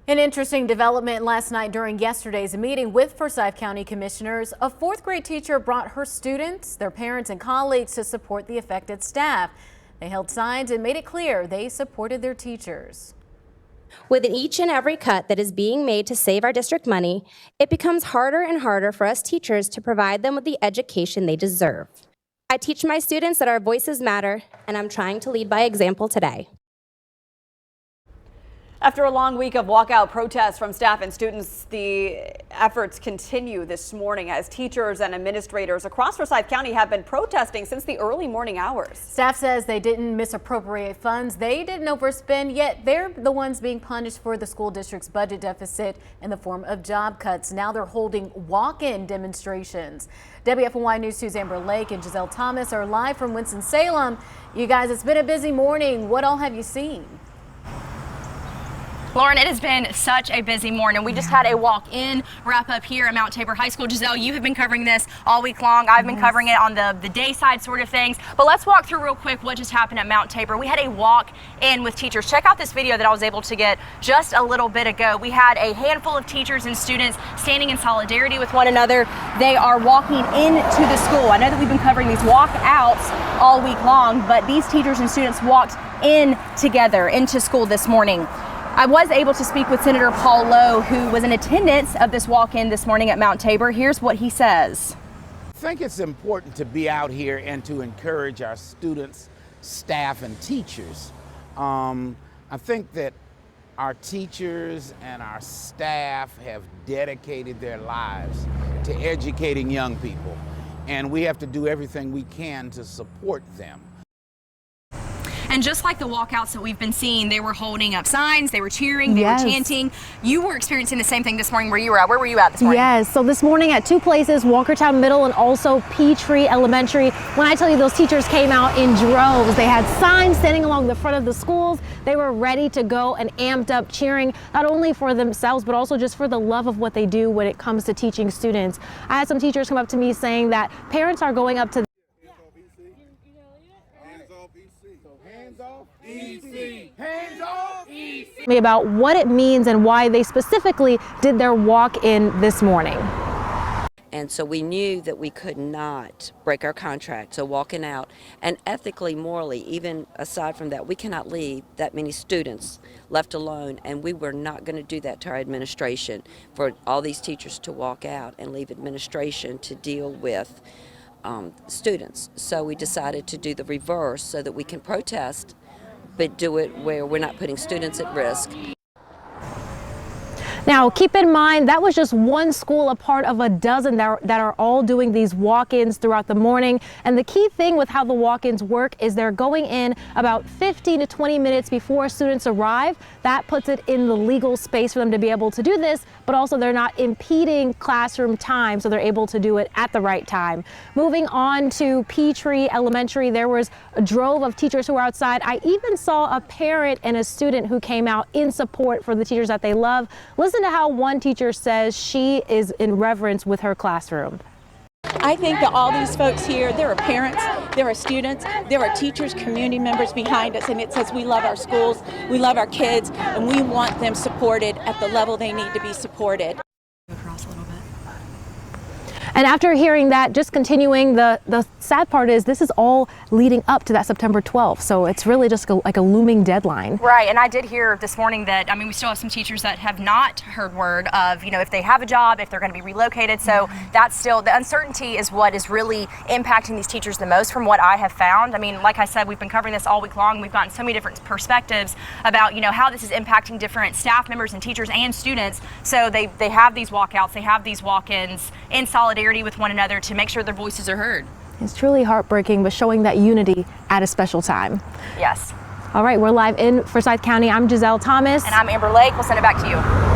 An interesting development last night during yesterday's meeting with Forsyth County commissioners. A fourth grade teacher brought her students, their parents and colleagues to support the affected staff. They held signs and made it clear they supported their teachers. With each and every cut that is being made to save our district money, it becomes harder and harder for us teachers to provide them with the education they deserve. I teach my students that our voices matter, and I'm trying to lead by example today. After a long week of walkout protests from staff and students, the efforts continue this morning as teachers and administrators across Forsyth County have been protesting since the early morning hours. Staff says they didn't misappropriate funds, they didn't overspend, yet they're the ones being punished for the school district's budget deficit in the form of job cuts. Now they're holding walk-in demonstrations. WFNY News 2's Amber Lake and Giselle Thomas are live from Winston-Salem. You guys, it's been a busy morning. What all have you seen? Lauren, it has been such a busy morning. We just had a walk-in wrap up here at Mount Tabor High School. Giselle, you have been covering this all week long. I've been covering it on the day side sort of things. But let's walk through real quick what just happened at Mount Tabor. We had a walk-in with teachers. Check out this video that I was able to get just a little bit ago. We had a handful of teachers and students standing in solidarity with one another. They are walking into the school. I know that we've been covering these walkouts all week long, but these teachers and students walked in together into school this morning. I was able to speak with Senator Paul Lowe, who was in attendance of this walk-in this morning at Mount Tabor. Here's what he says. I think it's important to be out here and to encourage our students, staff, and teachers. I think that our teachers and our staff have dedicated their lives to educating young people, and we have to do everything we can to support them. And just like the walkouts that we've been seeing, they were holding up signs, they were cheering, they were chanting. You were experiencing the same thing this morning where you were at. Where were you at this morning? Yes, so this morning at two places, Walkertown Middle and also Peachtree Elementary. When I tell you those teachers came out in droves, they had signs standing along the front of the schools. They were ready to go and amped up cheering, not only for themselves, but also just for the love of what they do when it comes to teaching students. I had some teachers come up to me saying that parents are going up to me about what it means and why they specifically did their walk-in this morning. And so we knew that we could not break our contract, so walking out, and ethically, morally, even aside from that, we cannot leave that many students left alone, and we were not going to do that to our administration, for all these teachers to walk out and leave administration to deal with students. So we decided to do the reverse so that we can protest, but do it where we're not putting students at risk. Now, keep in mind, that was just one school, a part of a dozen that are all doing these walk-ins throughout the morning. And the key thing with how the walk-ins work is they're going in about 15 to 20 minutes before students arrive. That puts it in the legal space for them to be able to do this, but also they're not impeding classroom time, so they're able to do it at the right time. Moving on to Peachtree Elementary, there was a drove of teachers who were outside. I even saw a parent and a student who came out in support for the teachers that they love. Listen to how one teacher says she is in reverence with her classroom. I think that all these folks here, there are parents, there are students, there are teachers, community members behind us, and it says we love our schools, we love our kids, and we want them supported at the level they need to be supported. And after hearing that, just continuing, the sad part is this is all leading up to that September 12th. So it's really just like a looming deadline. Right. And I did hear this morning that, I mean, we still have some teachers that have not heard word of, you know, if they have a job, if they're going to be relocated. So that's still, the uncertainty is what is really impacting these teachers the most from what I have found. I mean, like I said, we've been covering this all week long. We've gotten so many different perspectives about, you know, how this is impacting different staff members and teachers and students. So they have these walkouts, they have these walk-ins in solidarity with one another to make sure their voices are heard. It's truly heartbreaking, but showing that unity at a special time. Yes. All right, we're live in Forsyth County. I'm Giselle Thomas. And I'm Amber Lake. We'll send it back to you.